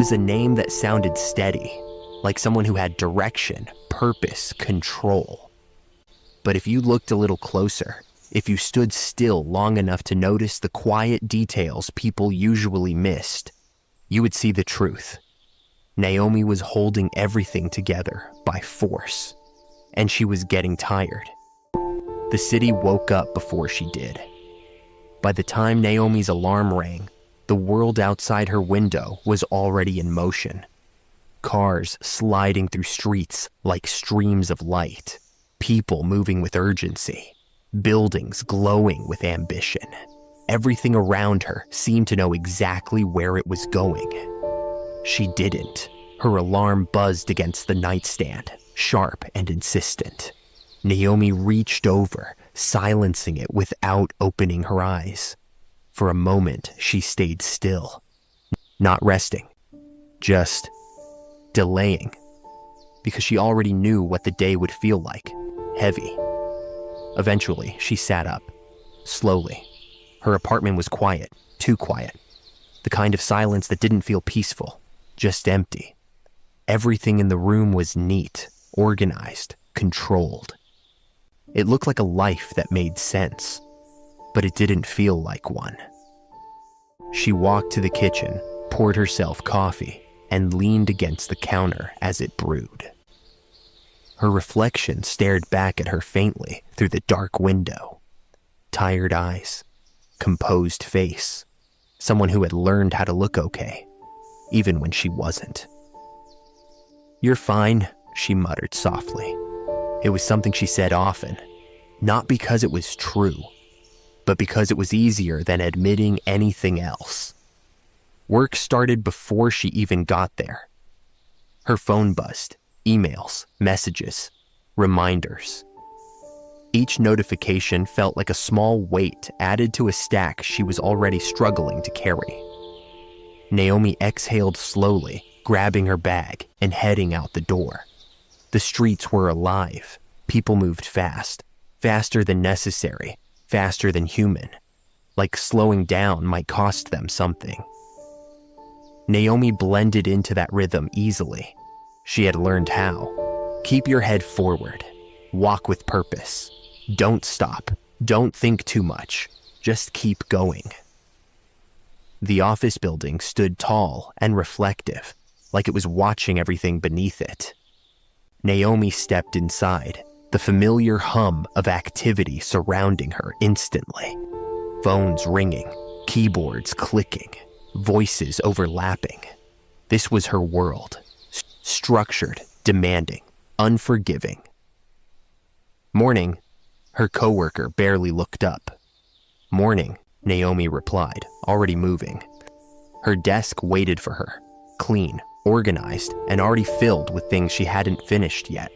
It was a name that sounded steady, like someone who had direction, purpose, control. But if you looked a little closer, if you stood still long enough to notice the quiet details people usually missed, you would see the truth. Naomi was holding everything together by force, and she was getting tired. The city woke up before she did. By the time Naomi's alarm rang, the world outside her window was already in motion. Cars sliding through streets like streams of light, people moving with urgency, buildings glowing with ambition. Everything around her seemed to know exactly where it was going. She didn't. Her alarm buzzed against the nightstand, sharp and insistent. Naomi reached over, silencing it without opening her eyes. For a moment, she stayed still, not resting, just delaying, because she already knew what the day would feel like, heavy. Eventually, she sat up, slowly. Her apartment was quiet, too quiet, the kind of silence that didn't feel peaceful, just empty. Everything in the room was neat, organized, controlled. It looked like a life that made sense, but it didn't feel like one. She walked to the kitchen, poured herself coffee, and leaned against the counter as it brewed. Her reflection stared back at her faintly through the dark window. Tired eyes, composed face, someone who had learned how to look okay, even when she wasn't. "You're fine," she muttered softly. It was something she said often, not because it was true, but because it was easier than admitting anything else. Work started before she even got there. Her phone buzzed, emails, messages, reminders. Each notification felt like a small weight added to a stack she was already struggling to carry. Naomi exhaled slowly, grabbing her bag and heading out the door. The streets were alive. People moved fast, faster than necessary, faster than human, like slowing down might cost them something. Naomi blended into that rhythm easily. She had learned how. Keep your head forward. Walk with purpose. Don't stop. Don't think too much. Just keep going. The office building stood tall and reflective, like it was watching everything beneath it. Naomi stepped inside, the familiar hum of activity surrounding her instantly. Phones ringing, keyboards clicking, voices overlapping. This was her world. Structured, demanding, unforgiving. "Morning," her coworker barely looked up. "Morning," Naomi replied, already moving. Her desk waited for her, clean, organized, and already filled with things she hadn't finished yet.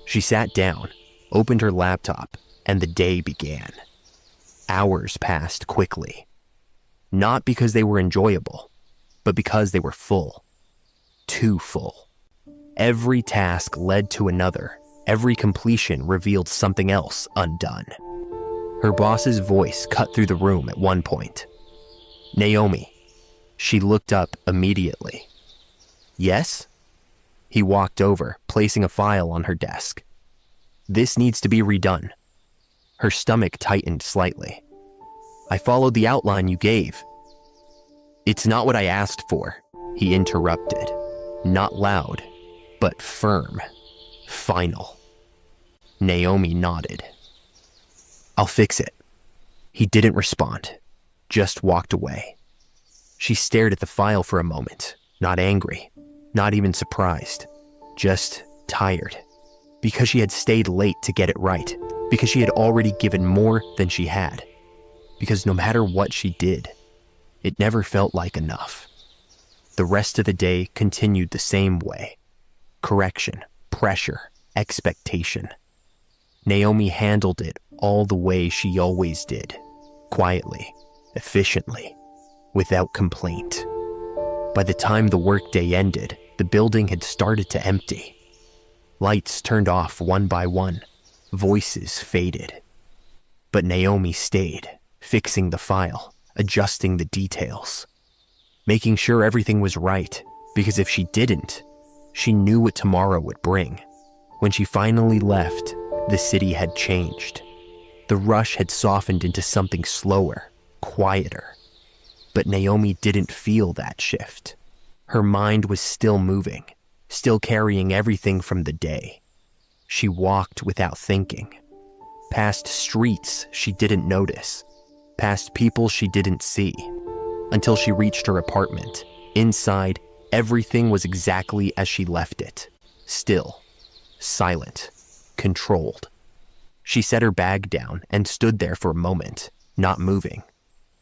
She sat down, opened her laptop, and the day began. Hours passed quickly. Not because they were enjoyable, but because they were full. Too full. Every task led to another. Every completion revealed something else undone. Her boss's voice cut through the room at one point. "Naomi." She looked up immediately. "Yes?" He walked over, placing a file on her desk. "This needs to be redone." Her stomach tightened slightly. "I followed the outline you gave." "It's not what I asked for," he interrupted. Not loud, but firm. Final. Naomi nodded. "I'll fix it." He didn't respond, just walked away. She stared at the file for a moment, not angry, not even surprised, just tired. Because she had stayed late to get it right, because she had already given more than she had, because no matter what she did, it never felt like enough. The rest of the day continued the same way. Correction, pressure, expectation. Naomi handled it all the way she always did, quietly, efficiently, without complaint. By the time the workday ended, the building had started to empty. Lights turned off one by one, voices faded. But Naomi stayed, fixing the file, adjusting the details, making sure everything was right, Because if she didn't, she knew what tomorrow would bring. When she finally left, the city had changed. The rush had softened into something slower, quieter. But Naomi didn't feel that shift. Her mind was still moving, still carrying everything from the day. She walked without thinking, past streets she didn't notice, past people she didn't see, until she reached her apartment. Inside, everything was exactly as she left it. Still, silent, controlled. She set her bag down and stood there for a moment, not moving,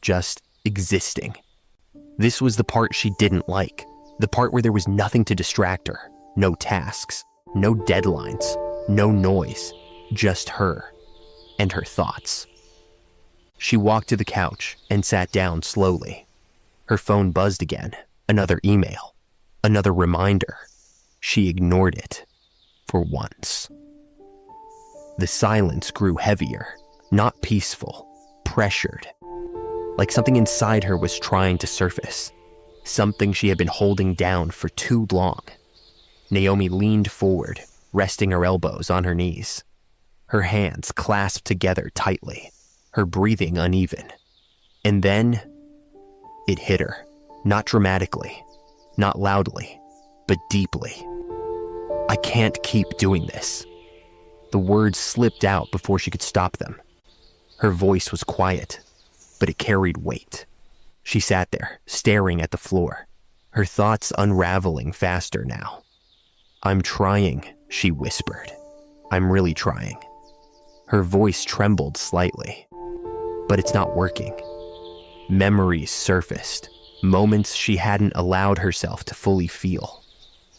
just existing. This was the part she didn't like, the part where there was nothing to distract her, no tasks, no deadlines, no noise, just her and her thoughts. She walked to the couch and sat down slowly. Her phone buzzed again, another email, another reminder. She ignored it, for once. The silence grew heavier, not peaceful, pressured. Like something inside her was trying to surface, something she had been holding down for too long. Naomi leaned forward, resting her elbows on her knees. Her hands clasped together tightly, her breathing uneven. And then, it hit her, not dramatically, not loudly, but deeply. I can't keep doing this. The words slipped out before she could stop them. Her voice was quiet, but it carried weight. She sat there, staring at the floor, her thoughts unraveling faster now. I'm trying, she whispered. I'm really trying. Her voice trembled slightly, but it's not working. Memories surfaced, moments she hadn't allowed herself to fully feel.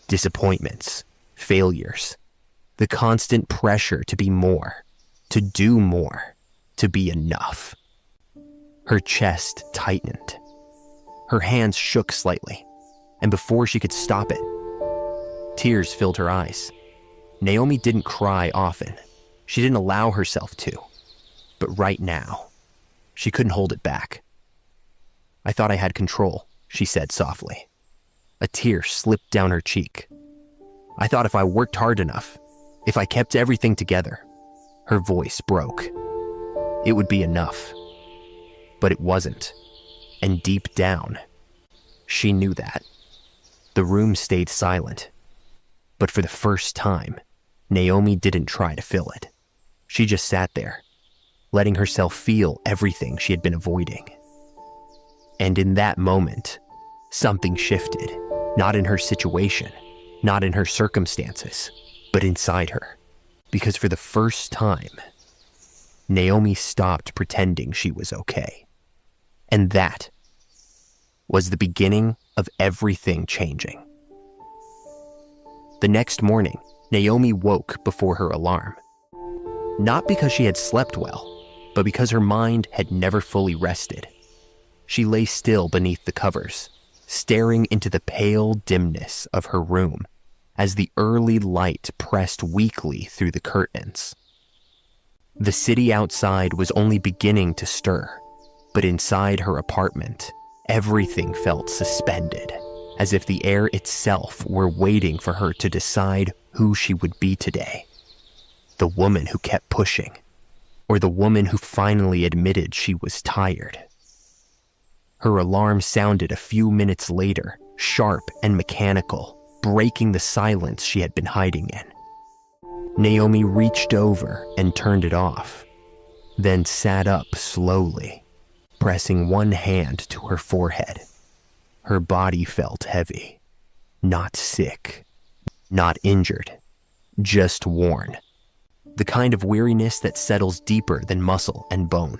Disappointments, failures, the constant pressure to be more, to do more, to be enough. Her chest tightened. Her hands shook slightly, and before she could stop it, tears filled her eyes. Naomi didn't cry often. She didn't allow herself to. But right now, she couldn't hold it back. I thought I had control, she said softly. A tear slipped down her cheek. I thought if I worked hard enough, if I kept everything together, her voice broke, it would be enough. But it wasn't. And deep down, she knew that. The room stayed silent. But for the first time, Naomi didn't try to fill it. She just sat there, letting herself feel everything she had been avoiding. And in that moment, something shifted, not in her situation, not in her circumstances, but inside her. Because for the first time, Naomi stopped pretending she was okay. And that was the beginning of everything changing. The next morning, Naomi woke before her alarm. Not because she had slept well, but because her mind had never fully rested. She lay still beneath the covers, staring into the pale dimness of her room as the early light pressed weakly through the curtains. The city outside was only beginning to stir, but inside her apartment, everything felt suspended, as if the air itself were waiting for her to decide who she would be today. The woman who kept pushing, or the woman who finally admitted she was tired. Her alarm sounded a few minutes later, sharp and mechanical, breaking the silence she had been hiding in. Naomi reached over and turned it off, then sat up slowly, pressing one hand to her forehead. Her body felt heavy, not sick, not injured, just worn. The kind of weariness that settles deeper than muscle and bone,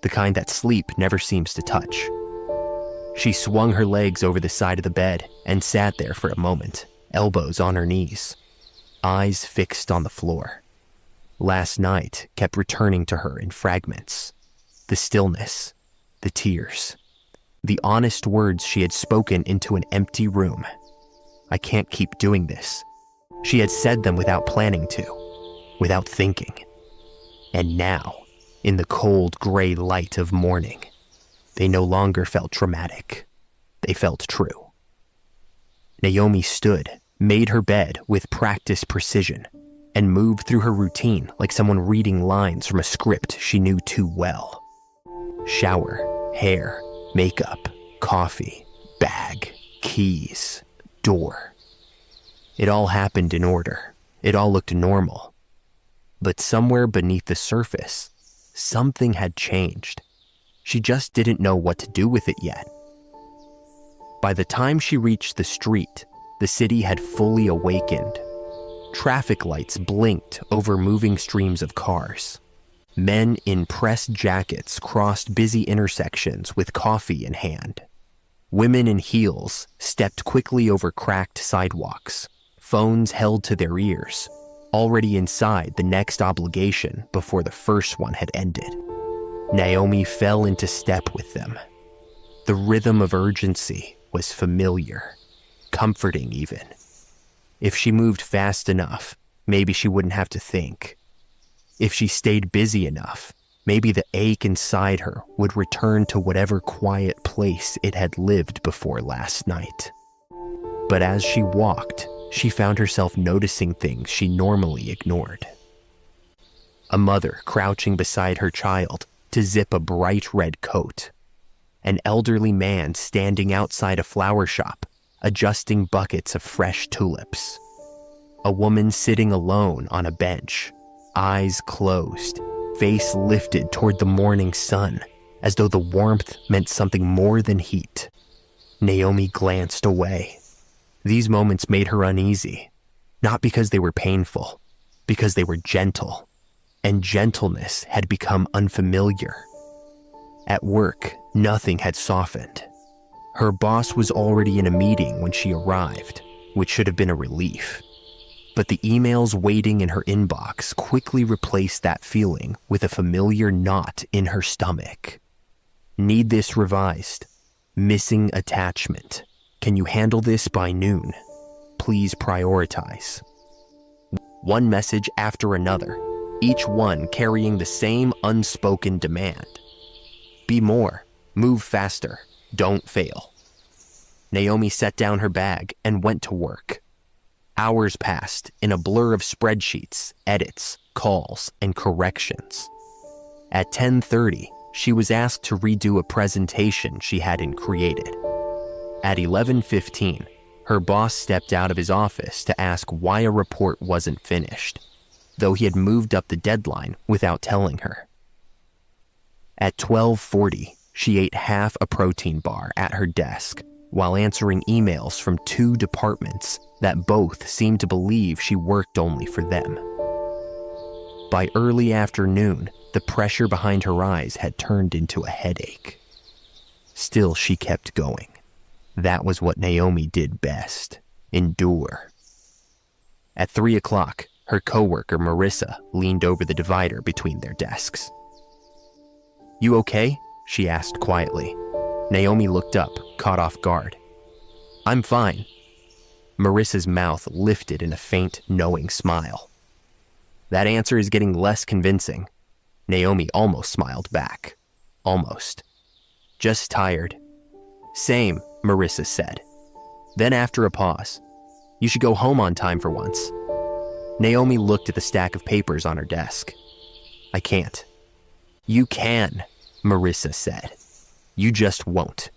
the kind that sleep never seems to touch. She swung her legs over the side of the bed and sat there for a moment, elbows on her knees, eyes fixed on the floor. Last night kept returning to her in fragments. The stillness, the tears, the honest words she had spoken into an empty room. I can't keep doing this. She had said them without planning to, without thinking. And now, in the cold gray light of morning, they no longer felt dramatic. They felt true. Naomi stood, made her bed with practiced precision, and moved through her routine like someone reading lines from a script she knew too well. Shower, hair, makeup, coffee, bag, keys, door. It all happened in order. It all looked normal. But somewhere beneath the surface, something had changed. She just didn't know what to do with it yet. By the time she reached the street, the city had fully awakened. Traffic lights blinked over moving streams of cars. Men in pressed jackets crossed busy intersections with coffee in hand. Women in heels stepped quickly over cracked sidewalks, phones held to their ears, already inside the next obligation before the first one had ended. Naomi fell into step with them. The rhythm of urgency was familiar, comforting even. If she moved fast enough, maybe she wouldn't have to think. If she stayed busy enough, maybe the ache inside her would return to whatever quiet place it had lived before last night. But as she walked, she found herself noticing things she normally ignored. A mother crouching beside her child to zip a bright red coat. An elderly man standing outside a flower shop, adjusting buckets of fresh tulips. A woman sitting alone on a bench, eyes closed, face lifted toward the morning sun, as though the warmth meant something more than heat. Naomi glanced away. These moments made her uneasy, not because they were painful, because they were gentle, and gentleness had become unfamiliar. At work, nothing had softened. Her boss was already in a meeting when she arrived, which should have been a relief. But the emails waiting in her inbox quickly replaced that feeling with a familiar knot in her stomach. Need this revised. Missing attachment. Can you handle this by noon? Please prioritize. One message after another, each one carrying the same unspoken demand. Be more. Move faster. Don't fail. Naomi set down her bag and went to work. Hours passed in a blur of spreadsheets, edits, calls, and corrections. At 10:30, she was asked to redo a presentation she hadn't created. At 11:15, her boss stepped out of his office to ask why a report wasn't finished, though he had moved up the deadline without telling her. At 12:40, she ate half a protein bar at her desk while answering emails from two departments that both seemed to believe she worked only for them. By early afternoon, the pressure behind her eyes had turned into a headache. Still, she kept going. That was what Naomi did best, endure. At 3 o'clock, her coworker Marissa leaned over the divider between their desks. "You okay?" she asked quietly. Naomi looked up, caught off guard. "I'm fine." Marissa's mouth lifted in a faint, knowing smile. "That answer is getting less convincing." Naomi almost smiled back. Almost. "Just tired." "Same," Marissa said. Then after a pause, "You should go home on time for once." Naomi looked at the stack of papers on her desk. "I can't." "You can," Marissa said. "You just won't."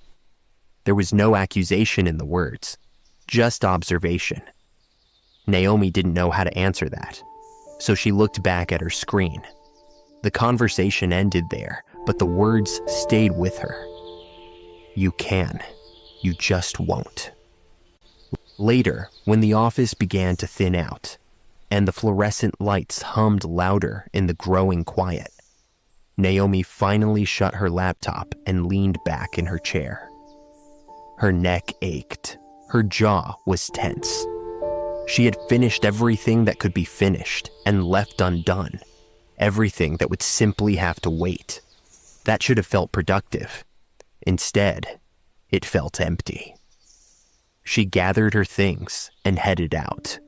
There was no accusation in the words, just observation. Naomi didn't know how to answer that, so she looked back at her screen. The conversation ended there, but the words stayed with her. You can. You just won't. Later, when the office began to thin out, and the fluorescent lights hummed louder in the growing quiet, Naomi finally shut her laptop and leaned back in her chair. Her neck ached. Her jaw was tense. She had finished everything that could be finished and left undone. Everything that would simply have to wait. That should have felt productive. Instead, it felt empty. She gathered her things and headed out.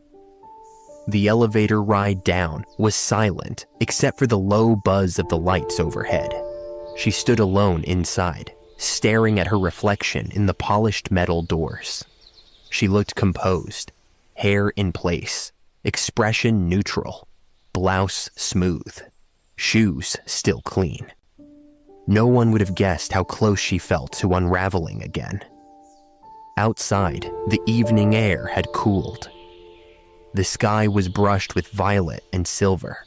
The elevator ride down was silent except for the low buzz of the lights overhead. She stood alone inside, staring at her reflection in the polished metal doors. She looked composed, hair in place, expression neutral, blouse smooth, shoes still clean. No one would have guessed how close she felt to unraveling again. Outside, the evening air had cooled. The sky was brushed with violet and silver,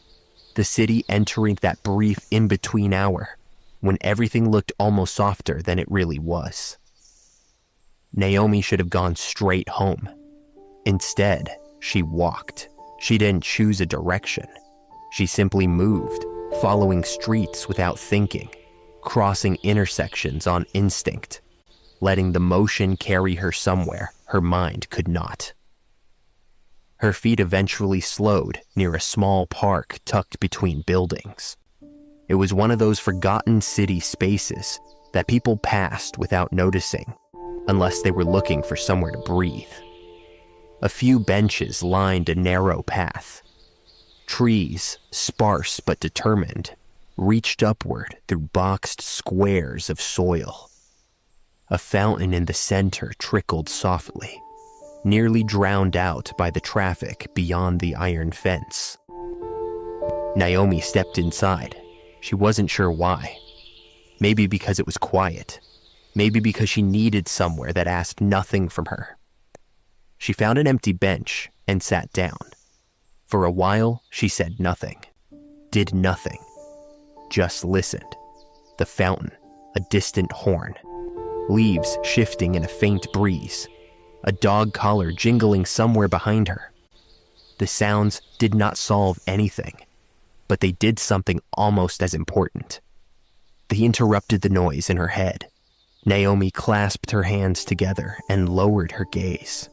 the city entering that brief in-between hour when everything looked almost softer than it really was. Naomi should have gone straight home. Instead, she walked. She didn't choose a direction. She simply moved, following streets without thinking, crossing intersections on instinct, letting the motion carry her somewhere her mind could not. Her feet eventually slowed near a small park tucked between buildings. It was one of those forgotten city spaces that people passed without noticing, unless they were looking for somewhere to breathe. A few benches lined a narrow path. Trees, sparse but determined, reached upward through boxed squares of soil. A fountain in the center trickled softly, nearly drowned out by the traffic beyond the iron fence. Naomi stepped inside. She wasn't sure why. Maybe because it was quiet. Maybe because she needed somewhere that asked nothing from her. She found an empty bench and sat down. For a while, she said nothing, did nothing, just listened. The fountain, a distant horn, leaves shifting in a faint breeze, a dog collar jingling somewhere behind her. The sounds did not solve anything, but they did something almost as important. They interrupted the noise in her head. Naomi clasped her hands together and lowered her gaze.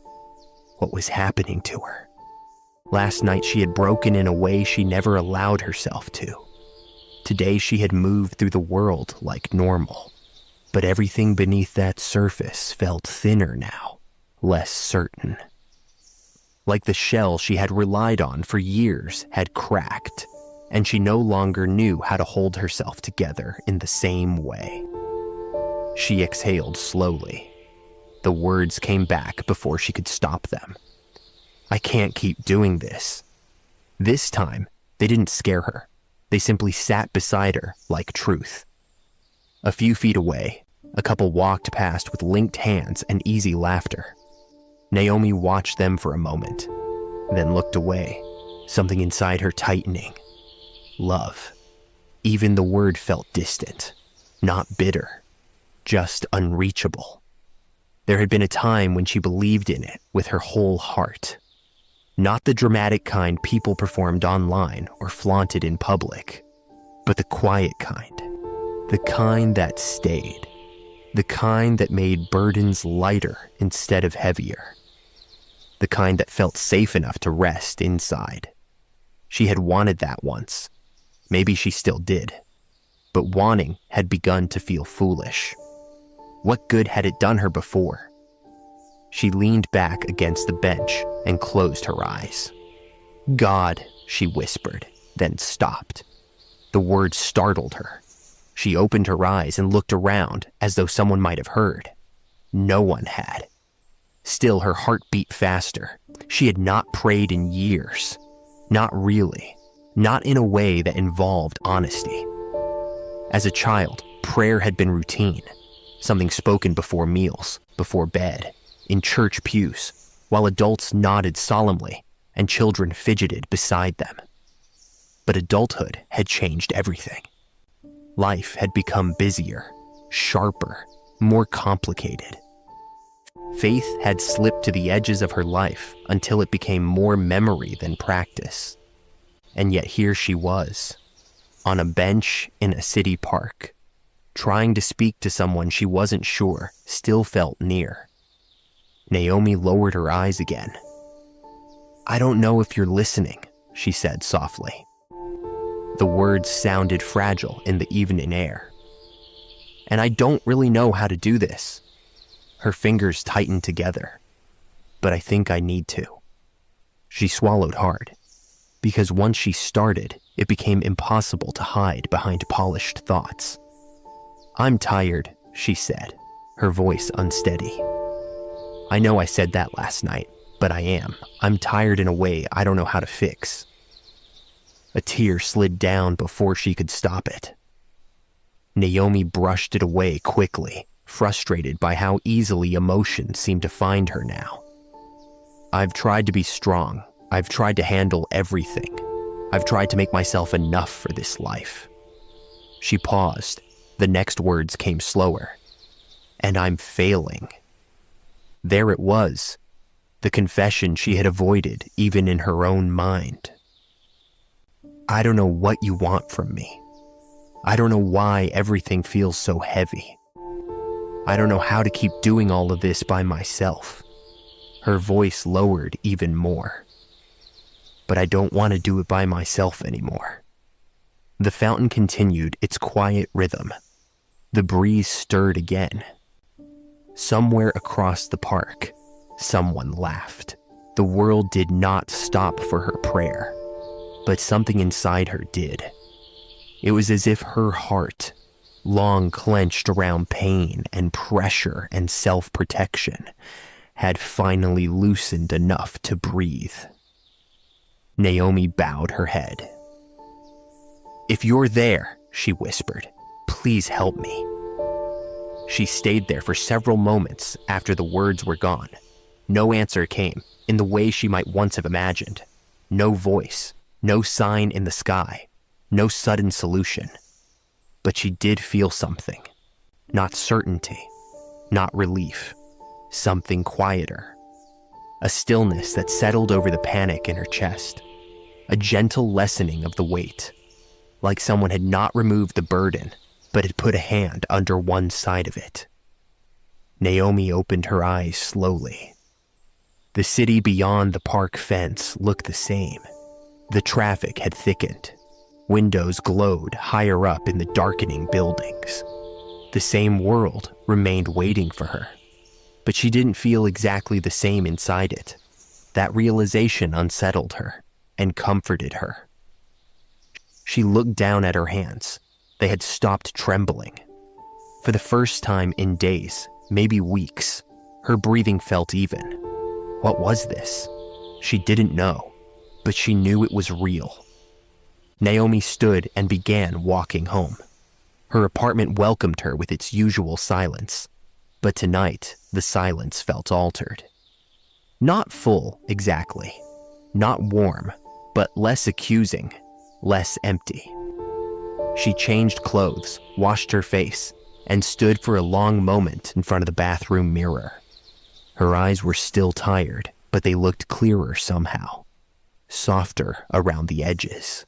What was happening to her? Last night she had broken in a way she never allowed herself to. Today she had moved through the world like normal, but everything beneath that surface felt thinner now, less certain. Like the shell she had relied on for years had cracked, and she no longer knew how to hold herself together in the same way. She exhaled slowly. The words came back before she could stop them. I can't keep doing this. This time, they didn't scare her. They simply sat beside her like truth. A few feet away, a couple walked past with linked hands and easy laughter. Naomi watched them for a moment, then looked away, something inside her tightening. Love. Even the word felt distant, not bitter, just unreachable. There had been a time when she believed in it with her whole heart. Not the dramatic kind people performed online or flaunted in public, but the quiet kind. The kind that stayed. The kind that made burdens lighter instead of heavier. The kind that felt safe enough to rest inside. She had wanted that once. Maybe she still did. But wanting had begun to feel foolish. What good had it done her before? She leaned back against the bench and closed her eyes. God, she whispered, then stopped. The words startled her. She opened her eyes and looked around as though someone might have heard. No one had. Still, her heart beat faster. She had not prayed in years. Not really. Not in a way that involved honesty. As a child, prayer had been routine. Something spoken before meals, before bed, in church pews, while adults nodded solemnly and children fidgeted beside them. But adulthood had changed everything. Life had become busier, sharper, more complicated. Faith had slipped to the edges of her life until it became more memory than practice. And yet here she was, on a bench in a city park, trying to speak to someone she wasn't sure still felt near. Naomi lowered her eyes again. I don't know if you're listening, she said softly. The words sounded fragile in the evening air. And I don't really know how to do this. Her fingers tightened together. But I think I need to. She swallowed hard, because once she started, it became impossible to hide behind polished thoughts. I'm tired, she said, her voice unsteady. I know I said that last night, but I am. I'm tired in a way I don't know how to fix." A tear slid down before she could stop it. Naomi brushed it away quickly, frustrated by how easily emotions seemed to find her now. "I've tried to be strong. I've tried to handle everything. I've tried to make myself enough for this life." She paused. The next words came slower. "And I'm failing." There it was, the confession she had avoided even in her own mind. "I don't know what you want from me. I don't know why everything feels so heavy. I don't know how to keep doing all of this by myself." Her voice lowered even more. "But I don't want to do it by myself anymore." The fountain continued its quiet rhythm. The breeze stirred again. Somewhere across the park, someone laughed. The world did not stop for her prayer, but something inside her did. It was as if her heart, long clenched around pain and pressure and self-protection, had finally loosened enough to breathe. Naomi bowed her head. "If you're there," she whispered, "please help me." She stayed there for several moments after the words were gone. No answer came, in the way she might once have imagined. No voice, no sign in the sky, no sudden solution. But she did feel something. Not certainty, not relief. Something quieter. A stillness that settled over the panic in her chest. A gentle lessening of the weight. Like someone had not removed the burden, but had put a hand under one side of it. Naomi opened her eyes slowly. The city beyond the park fence looked the same. The traffic had thickened. Windows glowed higher up in the darkening buildings. The same world remained waiting for her. But she didn't feel exactly the same inside it. That realization unsettled her and comforted her. She looked down at her hands. They had stopped trembling. For the first time in days, maybe weeks, her breathing felt even. What was this? She didn't know, but she knew it was real. Naomi stood and began walking home. Her apartment welcomed her with its usual silence, but tonight the silence felt altered. Not full, exactly. Not warm, but less accusing, less empty. She changed clothes, washed her face, and stood for a long moment in front of the bathroom mirror. Her eyes were still tired, but they looked clearer somehow, softer around the edges.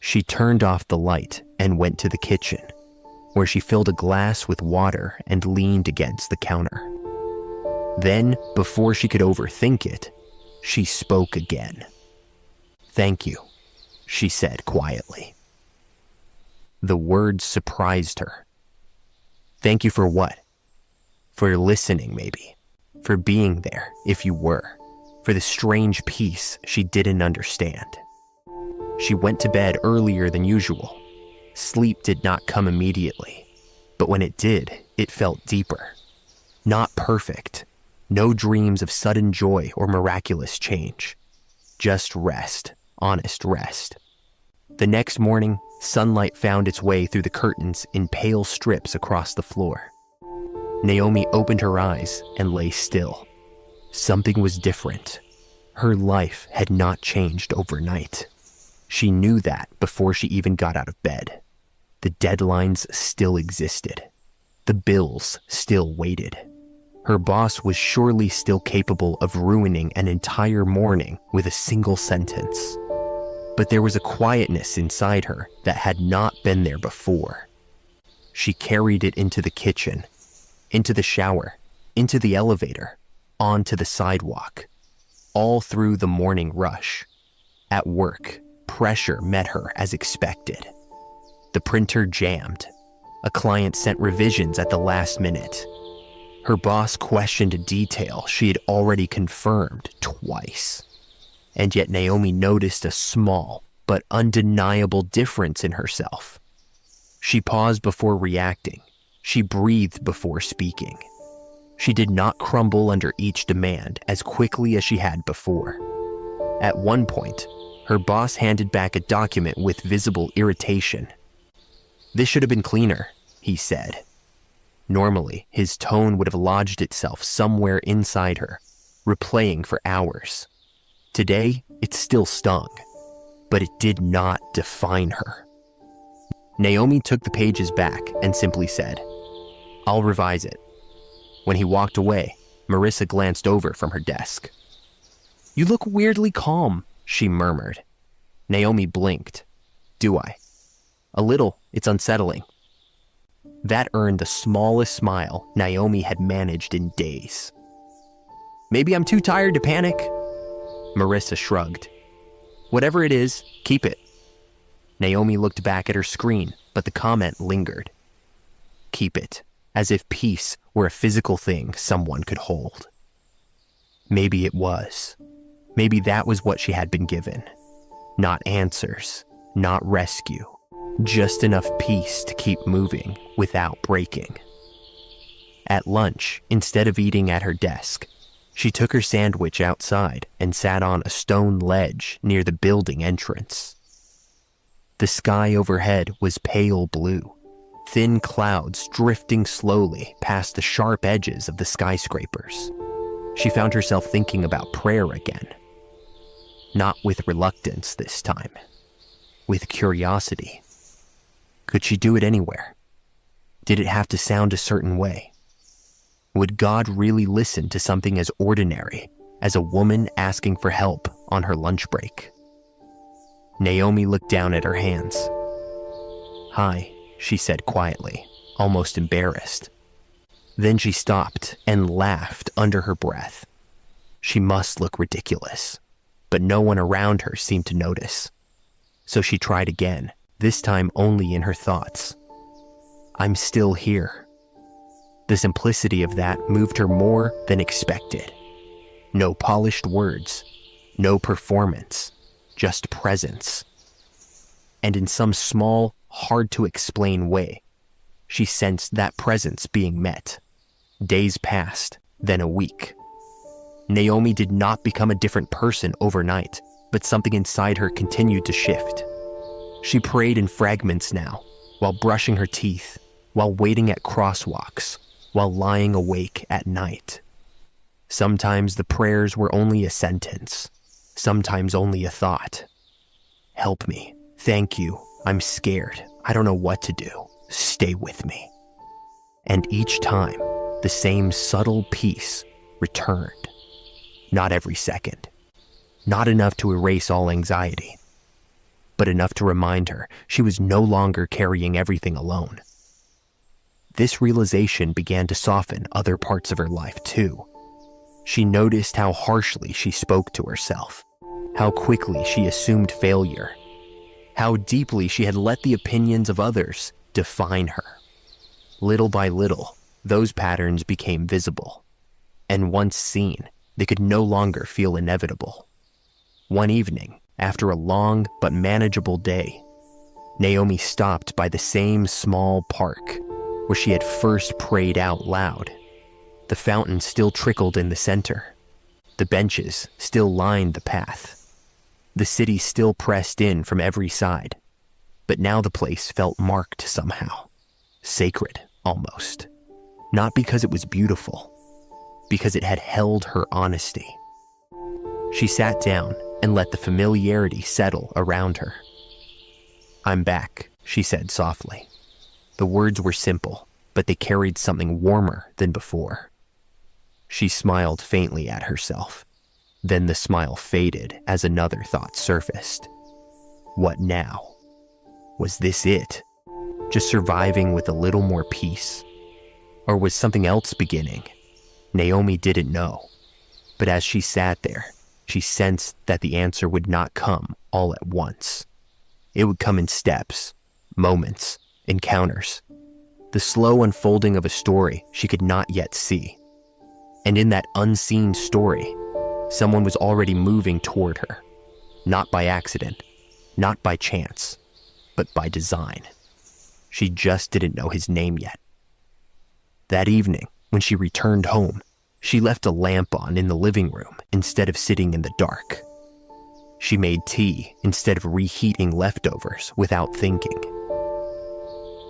She turned off the light and went to the kitchen, where she filled a glass with water and leaned against the counter. Then, before she could overthink it, she spoke again. "Thank you," she said quietly. The words surprised her. Thank you for what? For listening, maybe. For being there, if you were. For the strange peace she didn't understand. She went to bed earlier than usual. Sleep did not come immediately, but when it did, it felt deeper. Not perfect. No dreams of sudden joy or miraculous change. Just rest, honest rest. The next morning, sunlight found its way through the curtains in pale strips across the floor. Naomi opened her eyes and lay still. Something was different. Her life had not changed overnight. She knew that before she even got out of bed. The deadlines still existed. The bills still waited. Her boss was surely still capable of ruining an entire morning with a single sentence. But there was a quietness inside her that had not been there before. She carried it into the kitchen, into the shower, into the elevator, onto the sidewalk, all through the morning rush. At work, pressure met her as expected. The printer jammed. A client sent revisions at the last minute. Her boss questioned a detail she had already confirmed twice. And yet Naomi noticed a small but undeniable difference in herself. She paused before reacting. She breathed before speaking. She did not crumble under each demand as quickly as she had before. At one point, her boss handed back a document with visible irritation. "This should have been cleaner," he said. Normally, his tone would have lodged itself somewhere inside her, replaying for hours. Today, it still stung, but it did not define her. Naomi took the pages back and simply said, "I'll revise it." When he walked away, Marissa glanced over from her desk. "You look weirdly calm," she murmured. Naomi blinked. "Do I?" "A little. It's unsettling." That earned the smallest smile Naomi had managed in days. "Maybe I'm too tired to panic." Marissa shrugged. "Whatever it is, keep it." Naomi looked back at her screen, but the comment lingered. Keep it, as if peace were a physical thing someone could hold. Maybe it was. Maybe that was what she had been given. Not answers, not rescue, just enough peace to keep moving without breaking. At lunch, instead of eating at her desk, she took her sandwich outside and sat on a stone ledge near the building entrance. The sky overhead was pale blue, thin clouds drifting slowly past the sharp edges of the skyscrapers. She found herself thinking about prayer again. Not with reluctance this time, with curiosity. Could she do it anywhere? Did it have to sound a certain way? Would God really listen to something as ordinary as a woman asking for help on her lunch break? Naomi looked down at her hands. "Hi," she said quietly, almost embarrassed. Then she stopped and laughed under her breath. She must look ridiculous, but no one around her seemed to notice. So she tried again, this time only in her thoughts. "I'm still here." The simplicity of that moved her more than expected. No polished words, no performance, just presence. And in some small, hard-to-explain way, she sensed that presence being met. Days passed, then a week. Naomi did not become a different person overnight, but something inside her continued to shift. She prayed in fragments now, while brushing her teeth, while waiting at crosswalks, while lying awake at night. Sometimes the prayers were only a sentence, sometimes only a thought. "Help me. Thank you. I'm scared. I don't know what to do. Stay with me." And each time, the same subtle peace returned. Not every second. Not enough to erase all anxiety, but enough to remind her she was no longer carrying everything alone. This realization began to soften other parts of her life too. She noticed how harshly she spoke to herself, how quickly she assumed failure, how deeply she had let the opinions of others define her. Little by little, those patterns became visible, and once seen, they could no longer feel inevitable. One evening, after a long but manageable day, Naomi stopped by the same small park where she had first prayed out loud. The fountain still trickled in the center. The benches still lined the path. The city still pressed in from every side, but now the place felt marked somehow, sacred almost. Not because it was beautiful, because it had held her honesty. She sat down and let the familiarity settle around her. "I'm back," she said softly. The words were simple, but they carried something warmer than before. She smiled faintly at herself. Then the smile faded as another thought surfaced. What now? Was this it? Just surviving with a little more peace? Or was something else beginning? Naomi didn't know. But as she sat there, she sensed that the answer would not come all at once. It would come in steps, moments, encounters. The slow unfolding of a story she could not yet see. And in that unseen story, someone was already moving toward her. Not by accident, not by chance, but by design. She just didn't know his name yet. That evening, when she returned home, she left a lamp on in the living room instead of sitting in the dark. She made tea instead of reheating leftovers without thinking.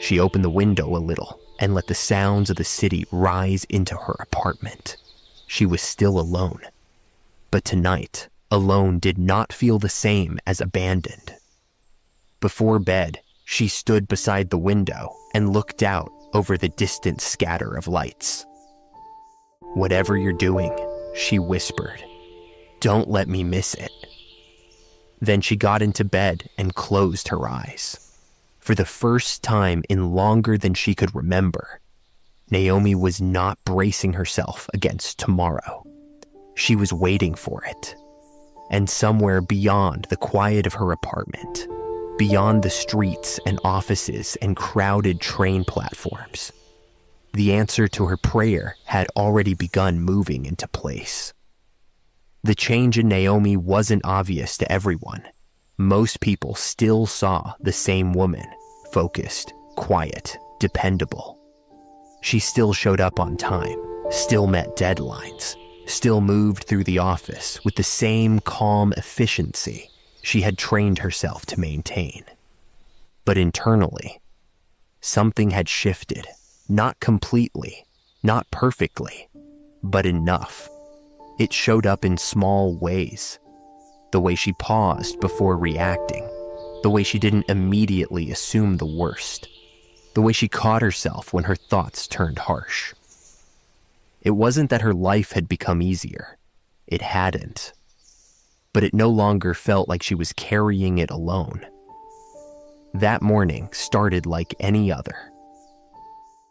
She opened the window a little and let the sounds of the city rise into her apartment. She was still alone. But tonight, alone did not feel the same as abandoned. Before bed, she stood beside the window and looked out over the distant scatter of lights. "Whatever you're doing," she whispered, "don't let me miss it." Then she got into bed and closed her eyes. For the first time in longer than she could remember, Naomi was not bracing herself against tomorrow. She was waiting for it. And somewhere beyond the quiet of her apartment, beyond the streets and offices and crowded train platforms, the answer to her prayer had already begun moving into place. The change in Naomi wasn't obvious to everyone. Most people still saw the same woman, focused, quiet, dependable. She still showed up on time, still met deadlines, still moved through the office with the same calm efficiency she had trained herself to maintain. But internally, something had shifted, not completely, not perfectly, but enough. It showed up in small ways. The way she paused before reacting, the way she didn't immediately assume the worst, the way she caught herself when her thoughts turned harsh. It wasn't that her life had become easier. It hadn't. But it no longer felt like she was carrying it alone. That morning started like any other.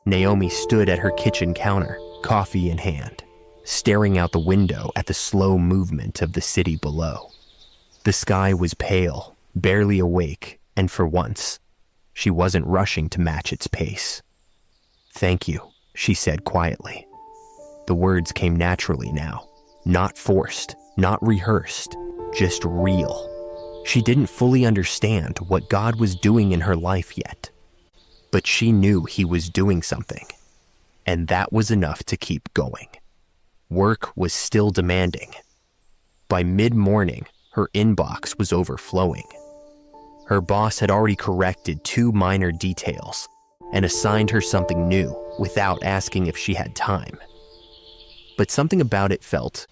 Naomi stood at her kitchen counter, coffee in hand, staring out the window at the slow movement of the city below. The sky was pale, barely awake, and for once, she wasn't rushing to match its pace. "Thank you," she said quietly. The words came naturally now, not forced, not rehearsed, just real. She didn't fully understand what God was doing in her life yet, but she knew he was doing something, and that was enough to keep going. Work was still demanding. By mid-morning, her inbox was overflowing. Her boss had already corrected 2 minor details and assigned her something new without asking if she had time. But something about it felt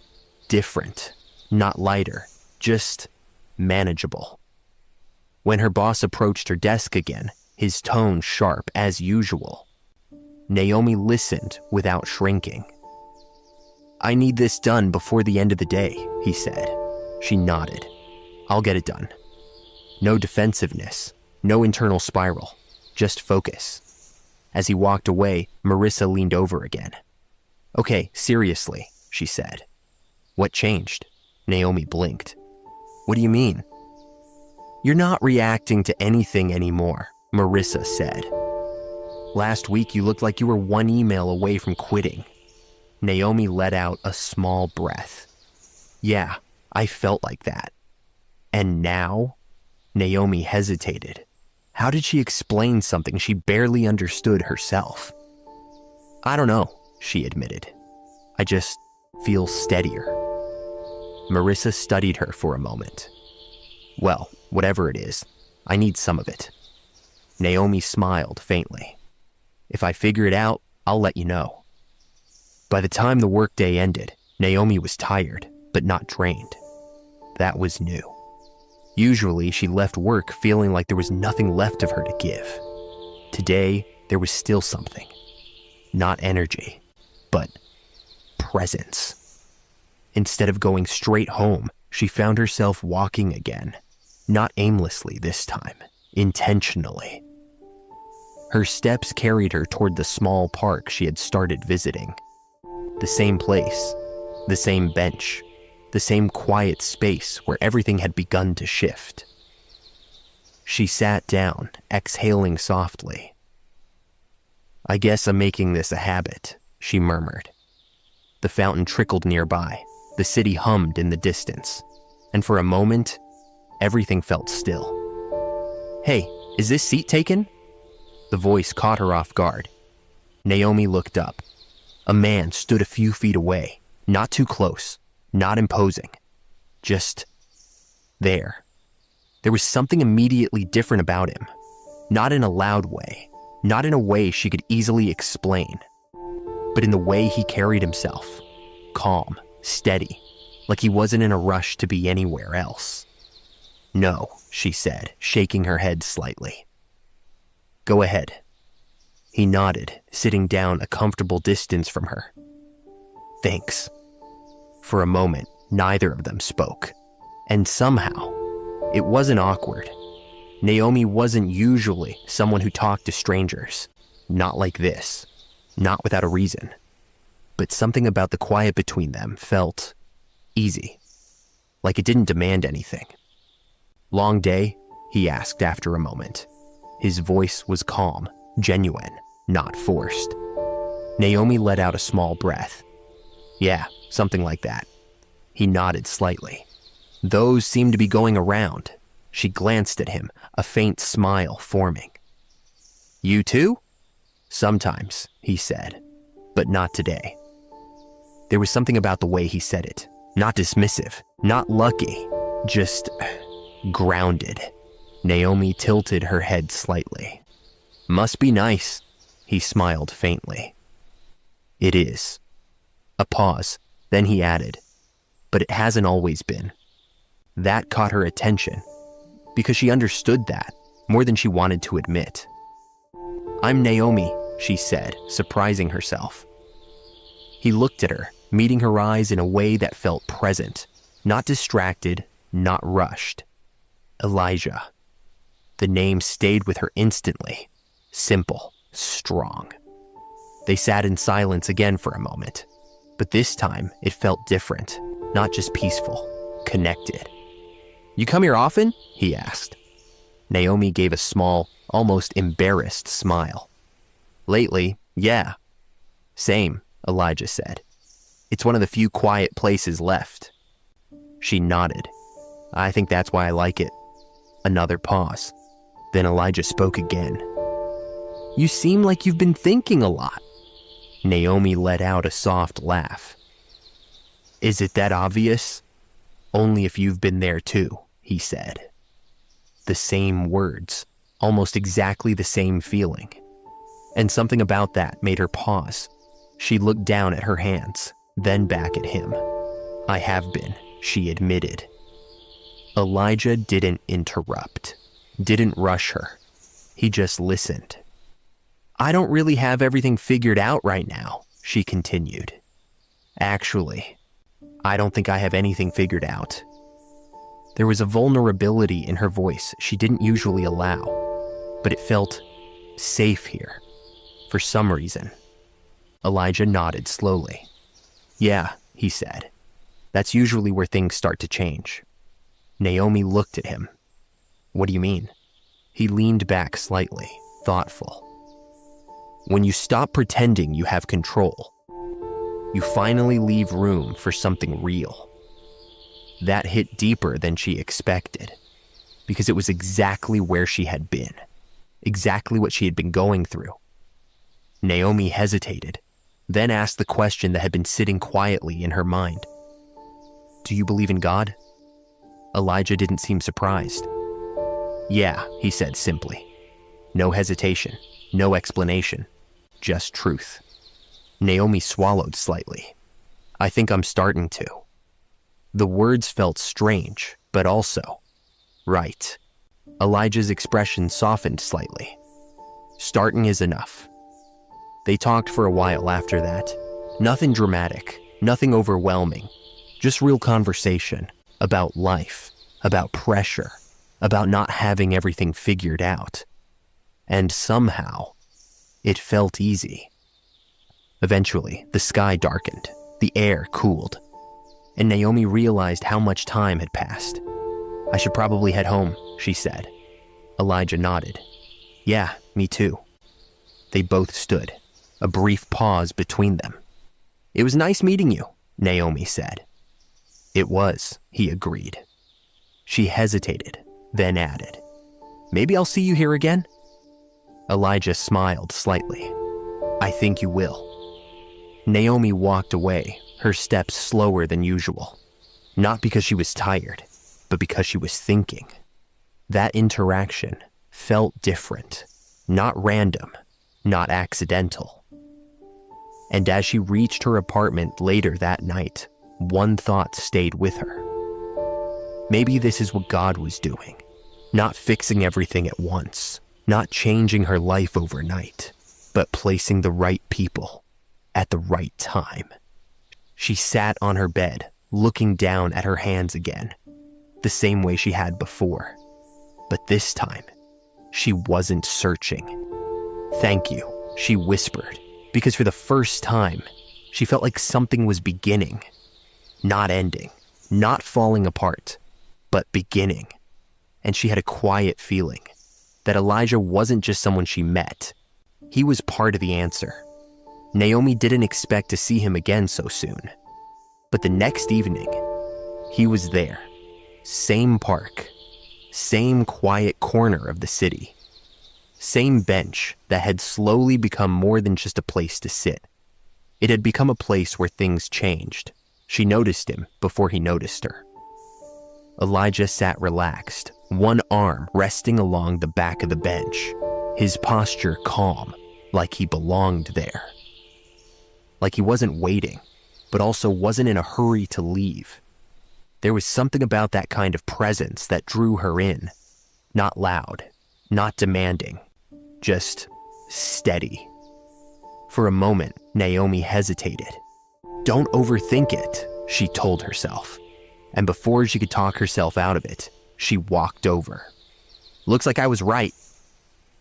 different, not lighter, just manageable. When her boss approached her desk again, his tone sharp as usual, Naomi listened without shrinking. "I need this done before the end of the day," he said. She nodded. "I'll get it done." No defensiveness, no internal spiral, just focus. As he walked away, Marissa leaned over again. "Okay, seriously," she said. "What changed?" Naomi blinked. "What do you mean?" "You're not reacting to anything anymore," Marissa said. "Last week you looked like you were 1 email away from quitting." Naomi let out a small breath. "Yeah, I felt like that. And now?" Naomi hesitated. How did she explain something she barely understood herself? "I don't know," she admitted. "I just feel steadier." Marissa studied her for a moment. "Well, whatever it is, I need some of it." Naomi smiled faintly. "If I figure it out, I'll let you know." By the time the workday ended, Naomi was tired, but not drained. That was new. Usually, she left work feeling like there was nothing left of her to give. Today, there was still something. Not energy, but presence. Instead of going straight home, she found herself walking again. Not aimlessly this time, intentionally. Her steps carried her toward the small park she had started visiting. The same place, the same bench, the same quiet space where everything had begun to shift. She sat down, exhaling softly. "I guess I'm making this a habit," she murmured. The fountain trickled nearby, the city hummed in the distance, and for a moment, everything felt still. "Hey, is this seat taken?" The voice caught her off guard. Naomi looked up. A man stood a few feet away, not too close, not imposing, just there. There was something immediately different about him, not in a loud way, not in a way she could easily explain, but in the way he carried himself, calm, steady, like he wasn't in a rush to be anywhere else. "No," she said, shaking her head slightly. "Go ahead." He nodded, sitting down a comfortable distance from her. "Thanks." For a moment, neither of them spoke, and somehow, it wasn't awkward. Naomi wasn't usually someone who talked to strangers. Not like this. Not without a reason. But something about the quiet between them felt easy. Like it didn't demand anything. "Long day?" he asked after a moment. His voice was calm, genuine, not forced. Naomi let out a small breath. "Yeah, something like that." He nodded slightly. "Those seem to be going around." She glanced at him, a faint smile forming. "You too?" "Sometimes," he said, "but not today." There was something about the way he said it. Not dismissive, not lucky, just grounded. Naomi tilted her head slightly. "Must be nice," he smiled faintly. "It is." A pause, then he added, "But it hasn't always been." That caught her attention, because she understood that more than she wanted to admit. "I'm Naomi," she said, surprising herself. He looked at her, meeting her eyes in a way that felt present, not distracted, not rushed. Elijah. The name stayed with her instantly. Simple, strong. They sat in silence again for a moment, but this time it felt different, not just peaceful, connected. "You come here often?" he asked. Naomi gave a small, almost embarrassed smile. "Lately, yeah." "Same," Elijah said. "It's one of the few quiet places left." She nodded. "I think that's why I like it." Another pause. Then Elijah spoke again. "You seem like you've been thinking a lot." Naomi let out a soft laugh. "Is it that obvious?" "Only if you've been there too," he said. The same words, almost exactly the same feeling. And something about that made her pause. She looked down at her hands, then back at him. "I have been," she admitted. Elijah didn't interrupt, didn't rush her. He just listened. "I don't really have everything figured out right now," she continued. "Actually, I don't think I have anything figured out." There was a vulnerability in her voice she didn't usually allow, but it felt safe here, for some reason. Elijah nodded slowly. "Yeah," he said. "That's usually where things start to change." Naomi looked at him. "What do you mean?" He leaned back slightly, thoughtful. "When you stop pretending you have control, you finally leave room for something real." That hit deeper than she expected, because it was exactly where she had been, exactly what she had been going through. Naomi hesitated, then asked the question that had been sitting quietly in her mind. "Do you believe in God?" Elijah didn't seem surprised. "Yeah," he said simply. No hesitation, no explanation, just truth. Naomi swallowed slightly. "I think I'm starting to." The words felt strange, but also right. Elijah's expression softened slightly. "Starting is enough." They talked for a while after that. Nothing dramatic, nothing overwhelming, just real conversation about life, about pressure, about not having everything figured out. And somehow, it felt easy. Eventually, the sky darkened, the air cooled, and Naomi realized how much time had passed. "I should probably head home," she said. Elijah nodded. "Yeah, me too." They both stood, a brief pause between them. "It was nice meeting you," Naomi said. "It was," he agreed. She hesitated, then added, "Maybe I'll see you here again?" Elijah smiled slightly. "I think you will." Naomi walked away, her steps slower than usual. Not because she was tired, but because she was thinking. That interaction felt different, not random, not accidental. And as she reached her apartment later that night, one thought stayed with her. Maybe this is what God was doing, not fixing everything at once, not changing her life overnight, but placing the right people at the right time. She sat on her bed, looking down at her hands again, the same way she had before. But this time, she wasn't searching. "Thank you," she whispered, because for the first time, she felt like something was beginning, not ending, not falling apart, but beginning. And she had a quiet feeling that Elijah wasn't just someone she met. He was part of the answer. Naomi didn't expect to see him again so soon. But the next evening, he was there. Same park, same quiet corner of the city, same bench that had slowly become more than just a place to sit. It had become a place where things changed. She noticed him before he noticed her. Elijah sat relaxed, one arm resting along the back of the bench, his posture calm, like he belonged there. Like he wasn't waiting, but also wasn't in a hurry to leave. There was something about that kind of presence that drew her in. Not loud, not demanding, just steady. For a moment, Naomi hesitated. "Don't overthink it," she told herself. And before she could talk herself out of it, she walked over. "Looks like I was right."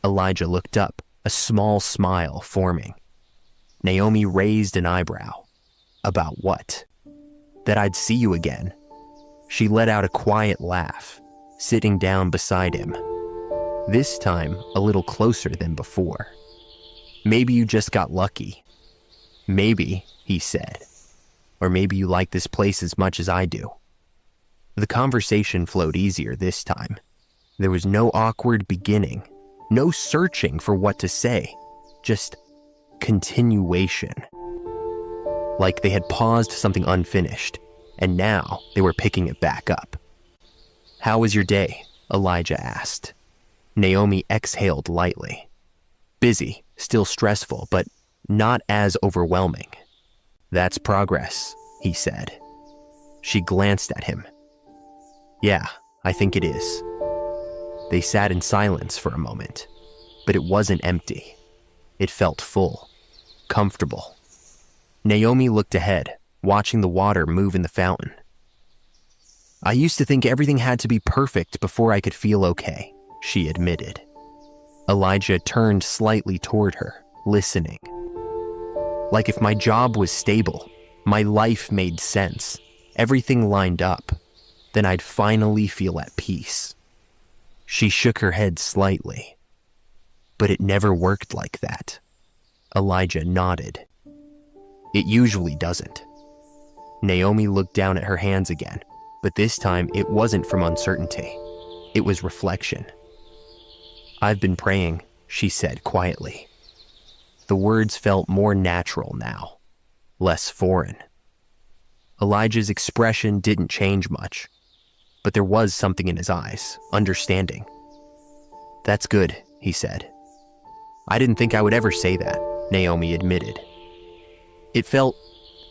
Elijah looked up, a small smile forming. Naomi raised an eyebrow. "About what?" "That I'd see you again." She let out a quiet laugh, sitting down beside him. This time, a little closer than before. "Maybe you just got lucky." "Maybe," he said. "Or maybe you like this place as much as I do." The conversation flowed easier this time. There was no awkward beginning, no searching for what to say, just continuation. Like they had paused something unfinished, and now they were picking it back up. "How was your day?" Elijah asked. Naomi exhaled lightly. "Busy, still stressful, but not as overwhelming." "That's progress," he said. She glanced at him. "Yeah, I think it is." They sat in silence for a moment, but it wasn't empty. It felt full, comfortable. Naomi looked ahead, watching the water move in the fountain. "I used to think everything had to be perfect before I could feel okay," she admitted. Elijah turned slightly toward her, listening. "Like if my job was stable, my life made sense, everything lined up, then I'd finally feel at peace." She shook her head slightly. "But it never worked like that." Elijah nodded. "It usually doesn't." Naomi looked down at her hands again, but this time it wasn't from uncertainty. It was reflection. "I've been praying," she said quietly. The words felt more natural now, less foreign. Elijah's expression didn't change much, but there was something in his eyes, understanding. "That's good," he said. "I didn't think I would ever say that," Naomi admitted. "It felt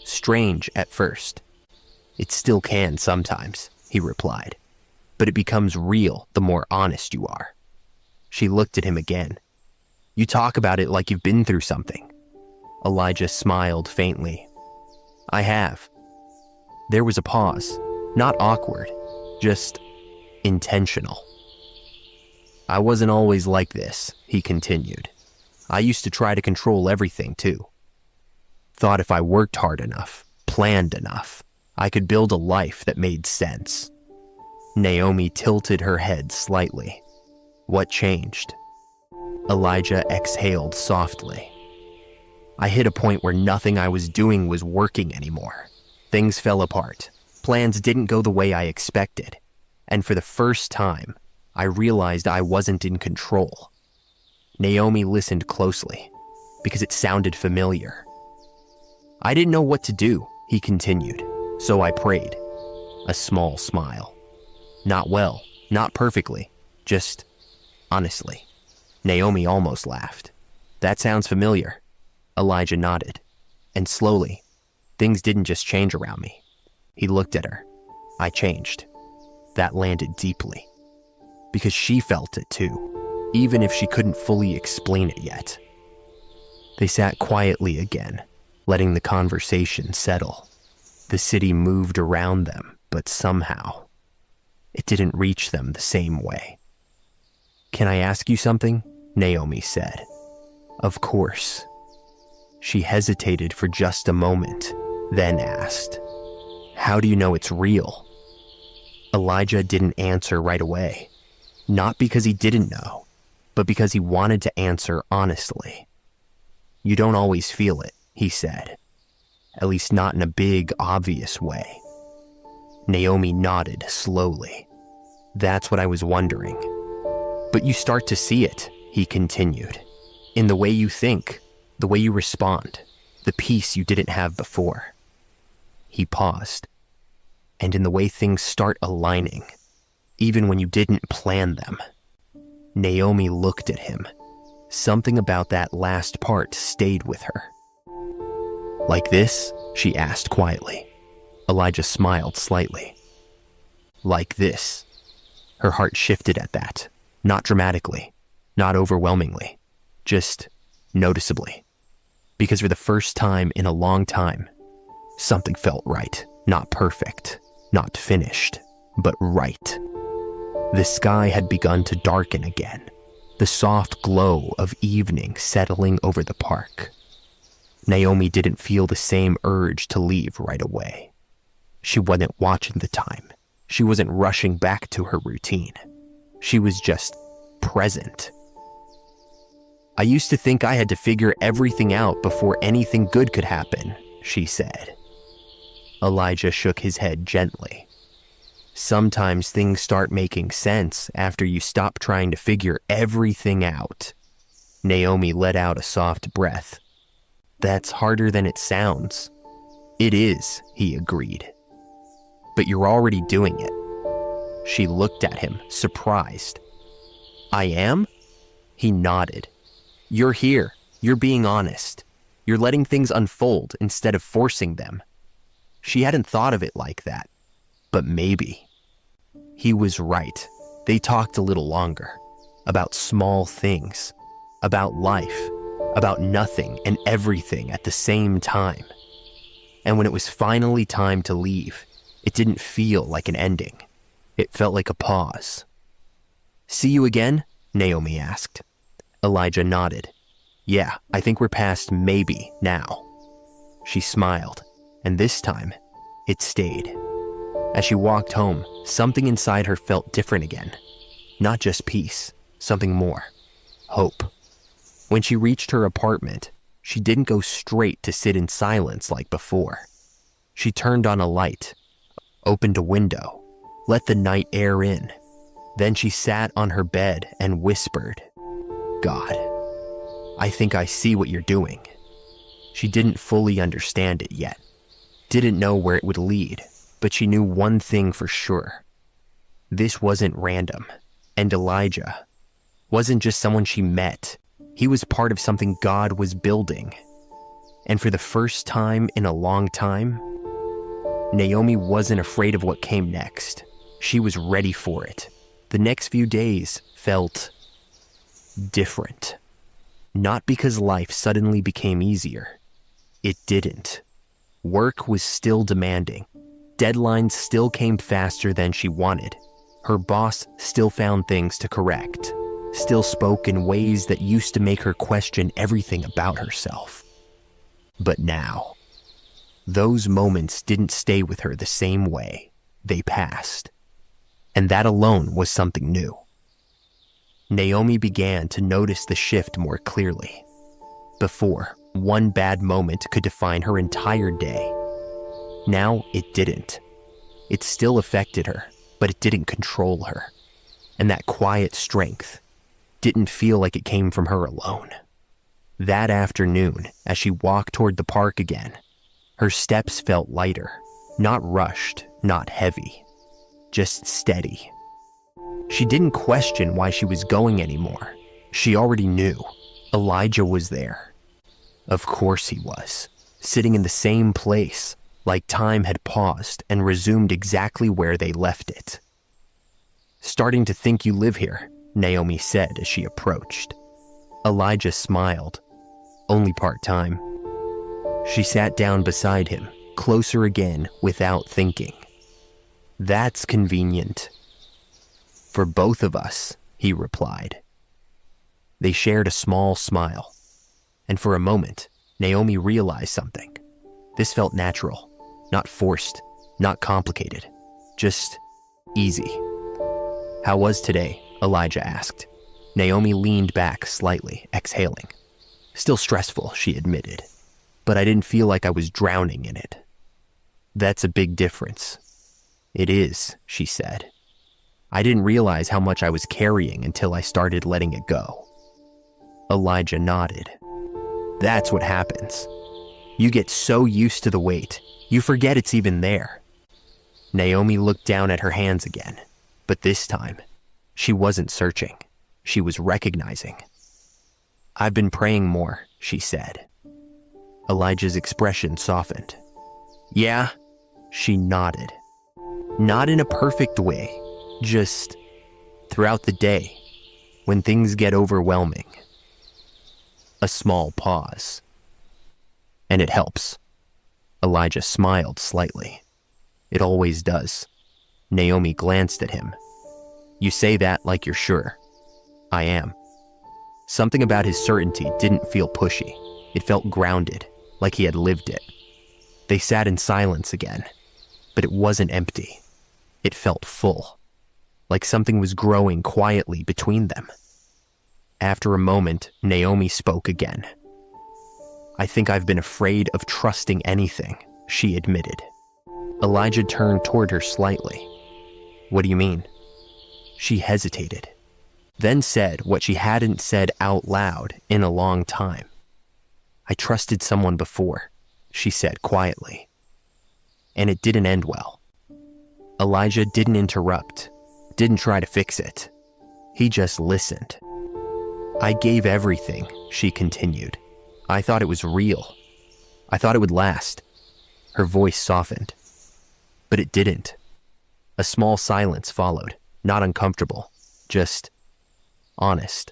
strange at first." "It still can sometimes," he replied. "But it becomes real the more honest you are." She looked at him again. "You talk about it like you've been through something." Elijah smiled faintly. "I have." There was a pause, not awkward, just intentional. "I wasn't always like this," he continued. "I used to try to control everything too. Thought if I worked hard enough, planned enough, I could build a life that made sense." Naomi tilted her head slightly. "What changed?" Elijah exhaled softly. "I hit a point where nothing I was doing was working anymore. Things fell apart. Plans didn't go the way I expected. And for the first time, I realized I wasn't in control." Naomi listened closely, because it sounded familiar. I didn't know what to do, he continued, so I prayed. A small smile. Not well, not perfectly, just honestly. Naomi almost laughed. That sounds familiar. Elijah nodded. And slowly, things didn't just change around me. He looked at her. I changed. That landed deeply. Because she felt it too, even if she couldn't fully explain it yet. They sat quietly again, letting the conversation settle. The city moved around them, but somehow, it didn't reach them the same way. Can I ask you something? Naomi said. Of course. She hesitated for just a moment, then asked, how do you know it's real? Elijah didn't answer right away. Not because he didn't know, but because he wanted to answer honestly. You don't always feel it, he said. At least not in a big, obvious way. Naomi nodded slowly. That's what I was wondering. But you start to see it, he continued. In the way you think, the way you respond, the peace you didn't have before. He paused. And in the way things start aligning, even when you didn't plan them. Naomi looked at him. Something about that last part stayed with her. Like this? She asked quietly. Elijah smiled slightly. Like this. Her heart shifted at that. Not dramatically, not overwhelmingly, just noticeably. Because for the first time in a long time, something felt right. Not perfect, not finished, but right. The sky had begun to darken again, the soft glow of evening settling over the park. Naomi didn't feel the same urge to leave right away. She wasn't watching the time. She wasn't rushing back to her routine. She was just present. I used to think I had to figure everything out before anything good could happen, she said. Elijah shook his head gently. Sometimes things start making sense after you stop trying to figure everything out. Naomi let out a soft breath. That's harder than it sounds. It is, he agreed. But you're already doing it. She looked at him, surprised. I am? He nodded. You're here. You're being honest. You're letting things unfold instead of forcing them. She hadn't thought of it like that. But maybe. He was right. They talked a little longer. About small things. About life. About nothing and everything at the same time. And when it was finally time to leave, it didn't feel like an ending. It felt like a pause. See you again? Naomi asked. Elijah nodded. Yeah, I think we're past maybe now. She smiled, and this time, it stayed. As she walked home, something inside her felt different again. Not just peace, something more. Hope. When she reached her apartment, she didn't go straight to sit in silence like before. She turned on a light, opened a window, let the night air in. Then she sat on her bed and whispered, God, I think I see what you're doing. She didn't fully understand it yet, didn't know where it would lead, but she knew one thing for sure. This wasn't random, and Elijah wasn't just someone she met. He was part of something God was building. And for the first time in a long time, Naomi wasn't afraid of what came next. She was ready for it. The next few days felt different. Not because life suddenly became easier. It didn't. Work was still demanding. Deadlines still came faster than she wanted. Her boss still found things to correct. Still spoke in ways that used to make her question everything about herself. But now, those moments didn't stay with her the same way. They passed. And that alone was something new. Naomi began to notice the shift more clearly. Before, one bad moment could define her entire day. Now, it didn't. It still affected her, but it didn't control her. And that quiet strength didn't feel like it came from her alone. That afternoon, as she walked toward the park again, Her steps felt lighter, not rushed, not heavy, just steady. She didn't question why she was going anymore. She already knew. Elijah was there. Of course he was, sitting in the same place, like time had paused and resumed exactly where they left it. "Starting to think you live here," Naomi said as she approached. Elijah smiled. "Only part-time." She sat down beside him, closer again without thinking. "That's convenient." "For both of us," he replied. They shared a small smile, and for a moment, Naomi realized something. This felt natural, not forced, not complicated, just easy. "How was today?" Elijah asked. Naomi leaned back slightly, exhaling. "Still stressful," she admitted, "but I didn't feel like I was drowning in it." "That's a big difference." "It is," she said. "I didn't realize how much I was carrying until I started letting it go." Elijah nodded. "That's what happens. You get so used to the weight, you forget it's even there." Naomi looked down at her hands again, but this time, she wasn't searching. She was recognizing. "I've been praying more," she said. Elijah's expression softened. "Yeah?" She nodded. "Not in a perfect way, just throughout the day, when things get overwhelming." A small pause. "And it helps." Elijah smiled slightly. "It always does." Naomi glanced at him. "You say that like you're sure." "I am." Something about his certainty didn't feel pushy. It felt grounded, like he had lived it. They sat in silence again, but it wasn't empty. It felt full, like something was growing quietly between them. After a moment, Naomi spoke again. "I think I've been afraid of trusting anything," she admitted. Elijah turned toward her slightly. "What do you mean?" She hesitated, then said what she hadn't said out loud in a long time. "I trusted someone before," she said quietly. "And it didn't end well." Elijah didn't interrupt, didn't try to fix it. He just listened. "I gave everything," she continued. "I thought it was real. I thought it would last." Her voice softened. But it didn't. A small silence followed, not uncomfortable, just honest.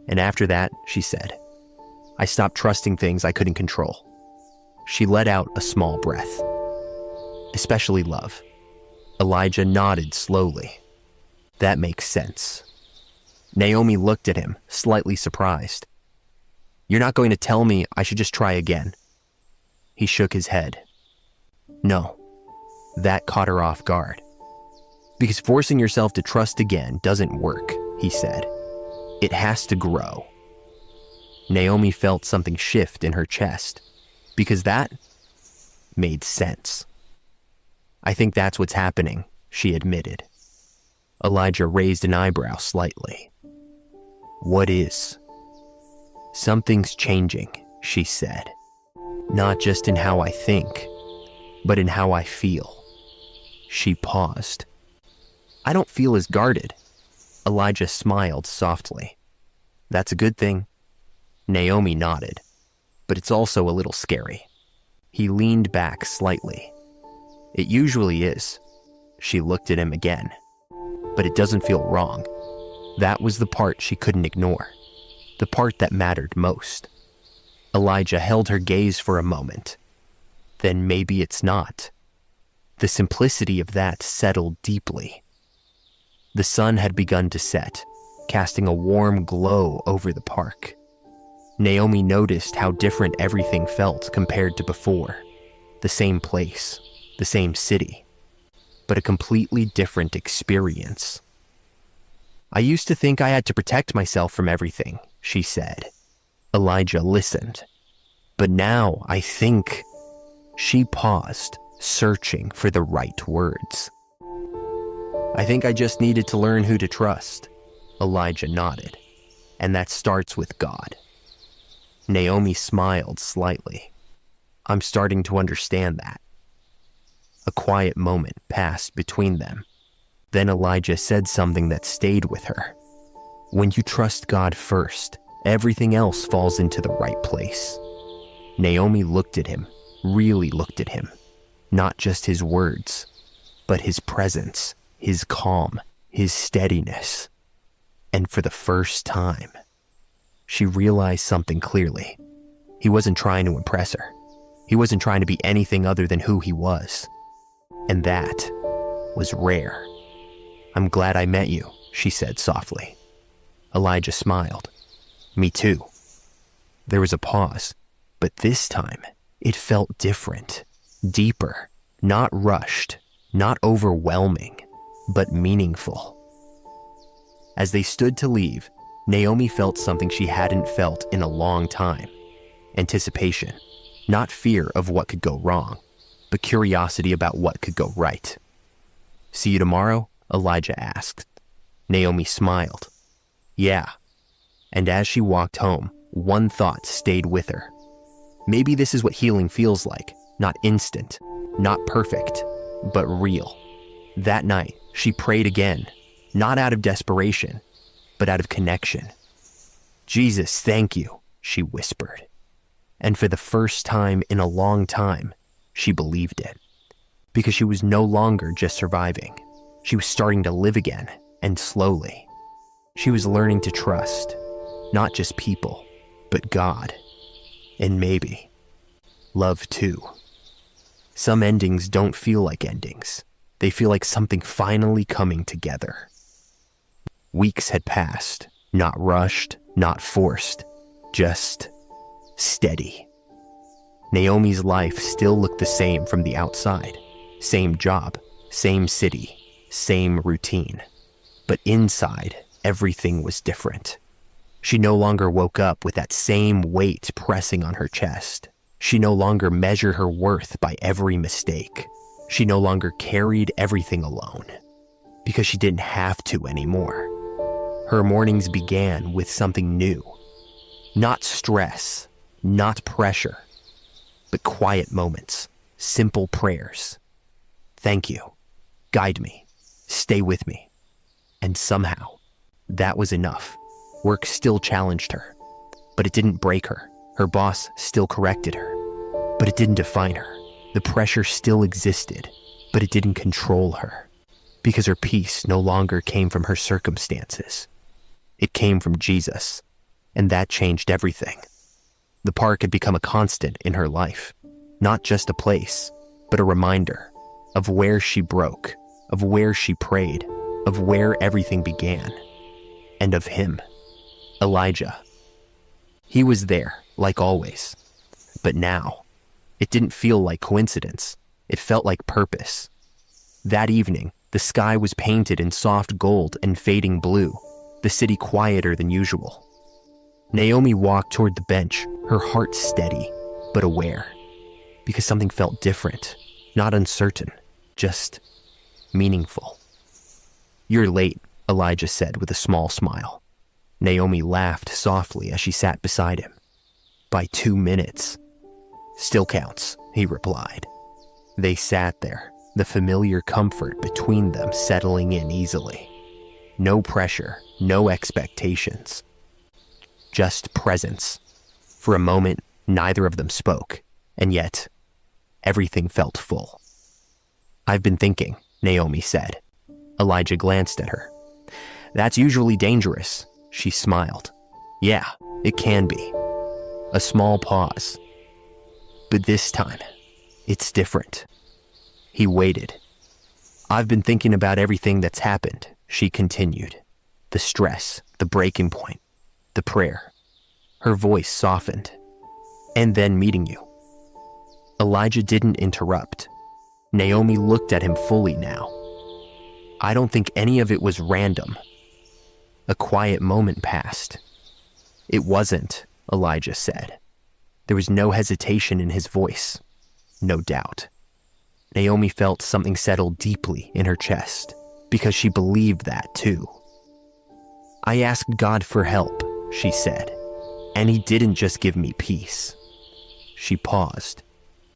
"And after that," she said, "I stopped trusting things I couldn't control." She let out a small breath. "Especially love." Elijah nodded slowly. "That makes sense." Naomi looked at him, slightly surprised. "You're not going to tell me I should just try again?" He shook his head. "No." That caught her off guard. "Because forcing yourself to trust again doesn't work," he said. "It has to grow." Naomi felt something shift in her chest, because that made sense. "I think that's what's happening," she admitted. Elijah raised an eyebrow slightly. "What is?" "Something's changing," she said. "Not just in how I think, but in how I feel." She paused. "I don't feel as guarded." Elijah smiled softly. "That's a good thing." Naomi nodded. "But it's also a little scary." He leaned back slightly. "It usually is." She looked at him again. "But it doesn't feel wrong." That was the part she couldn't ignore, the part that mattered most. Elijah held her gaze for a moment. "Then maybe it's not." The simplicity of that settled deeply. The sun had begun to set, casting a warm glow over the park. Naomi noticed how different everything felt compared to before. The same place, the same city, but a completely different experience. "I used to think I had to protect myself from everything," she said. Elijah listened. "But now I think..." She paused, searching for the right words. "I think I just needed to learn who to trust." Elijah nodded. "And that starts with God." Naomi smiled slightly. I'm starting to understand that. A quiet moment passed between them. Then Elijah said something that stayed with her. When you trust God first, everything else falls into the right place. Naomi looked at him, really looked at him. Not just his words, but his presence, his calm, his steadiness. And for the first time, she realized something clearly. He wasn't trying to impress her. He wasn't trying to be anything other than who he was. And that was rare. I'm glad I met you, she said softly. Elijah smiled. Me too. There was a pause, but this time it felt different, deeper, not rushed, not overwhelming, but meaningful. As they stood to leave, Naomi felt something she hadn't felt in a long time. Anticipation, not fear of what could go wrong, but curiosity about what could go right. See you tomorrow? Elijah asked. Naomi smiled. Yeah. And as she walked home, one thought stayed with her. Maybe this is what healing feels like, not instant, not perfect, but real. That night, she prayed again, not out of desperation, but out of connection. Jesus, thank you, she whispered. And for the first time in a long time, she believed it. Because she was no longer just surviving. She was starting to live again, and slowly. She was learning to trust, not just people, but God. And maybe love too. Some endings don't feel like endings. They feel like something finally coming together. Weeks had passed, not rushed, not forced, just steady. Naomi's life still looked the same from the outside. Same job, same city, same routine. But inside, everything was different. She no longer woke up with that same weight pressing on her chest. She no longer measured her worth by every mistake. She no longer carried everything alone. Because she didn't have to anymore. Her mornings began with something new. Not stress, not pressure, but quiet moments, simple prayers. Thank you. Guide me. Stay with me. And somehow, that was enough. Work still challenged her, but it didn't break her. Her boss still corrected her, but it didn't define her. The pressure still existed, but it didn't control her. Because her peace no longer came from her circumstances. It came from Jesus, and that changed everything. The park had become a constant in her life, not just a place, but a reminder of where she broke, of where she prayed, of where everything began, and of him, Elijah. He was there, like always, but now, it didn't feel like coincidence. It felt like purpose. That evening, the sky was painted in soft gold and fading blue, the city quieter than usual. Naomi walked toward the bench, her heart steady, but aware, because something felt different, not uncertain, just meaningful. You're late, Elijah said with a small smile. Naomi laughed softly as she sat beside him. By 2 minutes. Still counts, he replied. They sat there, the familiar comfort between them settling in easily. No pressure, no expectations. Just presence. For a moment, neither of them spoke, and yet, everything felt full. I've been thinking, Naomi said. Elijah glanced at her. That's usually dangerous, she smiled. Yeah, it can be. A small pause. But this time, it's different. He waited. I've been thinking about everything that's happened, she continued. The stress, the breaking point, the prayer. Her voice softened. And then meeting you. Elijah didn't interrupt. Naomi looked at him fully now. I don't think any of it was random. A quiet moment passed. It wasn't, Elijah said. There was no hesitation in his voice. No doubt. Naomi felt something settle deeply in her chest, because she believed that too. I asked God for help, she said, and he didn't just give me peace. She paused.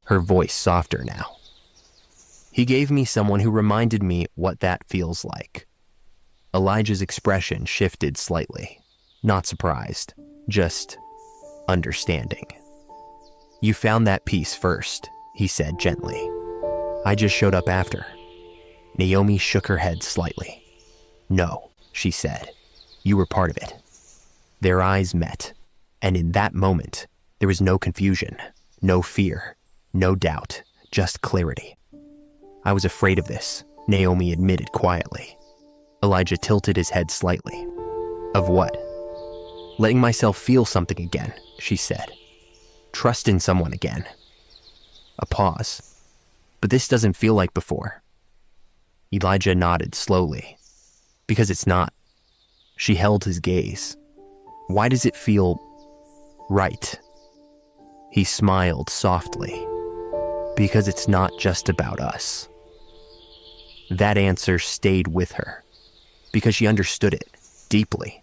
her voice softer now. He gave me someone who reminded me what that feels like. Elijah's expression shifted slightly. Not surprised, just understanding. You found that piece first, he said gently. I just showed up after. Naomi shook her head slightly. No, she said. You were part of it. Their eyes met, and in that moment, there was no confusion, no fear, no doubt, just clarity. I was afraid of this, Naomi admitted quietly. Elijah tilted his head slightly. Of what? Letting myself feel something again, she said. Trust in someone again. A pause. But this doesn't feel like before. Elijah nodded slowly. Because it's not. She held his gaze. Why does it feel right? He smiled softly. Because it's not just about us. That answer stayed with her. Because she understood it deeply.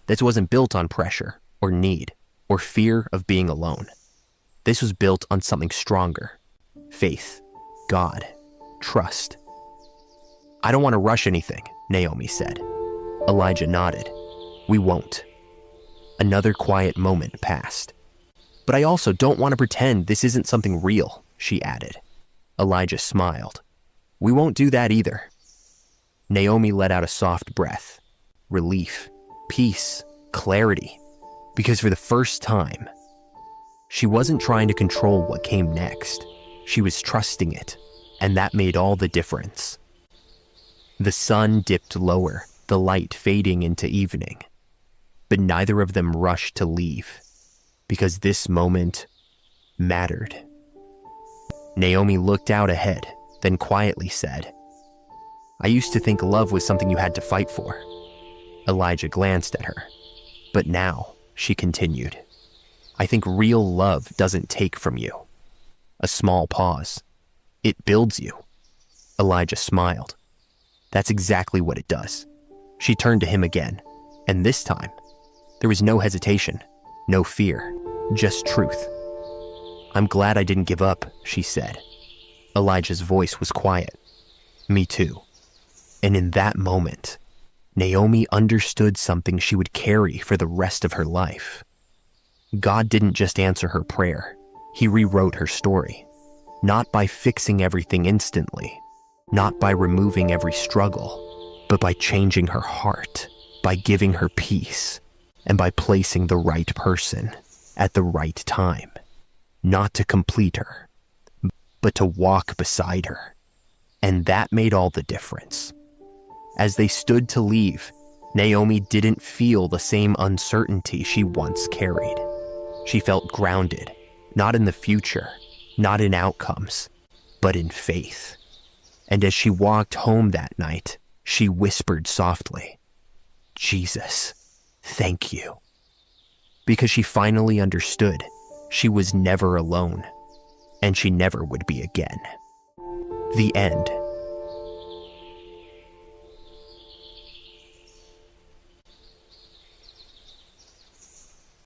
This wasn't built on pressure or need or fear of being alone. This was built on something stronger. Faith, God, trust. I don't want to rush anything, Naomi said. Elijah nodded. We won't. Another quiet moment passed. But I also don't want to pretend this isn't something real, she added. Elijah smiled. We won't do that either. Naomi let out a soft breath. Relief, peace, clarity. Because for the first time, she wasn't trying to control what came next. She was trusting it, and that made all the difference. The sun dipped lower, the light fading into evening. But neither of them rushed to leave, because this moment mattered. Naomi looked out ahead, then quietly said, I used to think love was something you had to fight for. Elijah glanced at her. But now, she continued, I think real love doesn't take from you. A small pause. It builds you. Elijah smiled. That's exactly what it does. She turned to him again, and this time, there was no hesitation, no fear, just truth. I'm glad I didn't give up, she said. Elijah's voice was quiet. Me too. And in that moment, Naomi understood something she would carry for the rest of her life. God didn't just answer her prayer. He rewrote her story. Not by fixing everything instantly, not by removing every struggle, but by changing her heart, by giving her peace, and by placing the right person at the right time. Not to complete her, but to walk beside her. And that made all the difference. As they stood to leave, Naomi didn't feel the same uncertainty she once carried. She felt grounded, not in the future, not in outcomes, but in faith. And as she walked home that night, she whispered softly, Jesus, thank you. Because she finally understood she was never alone, and she never would be again. The end.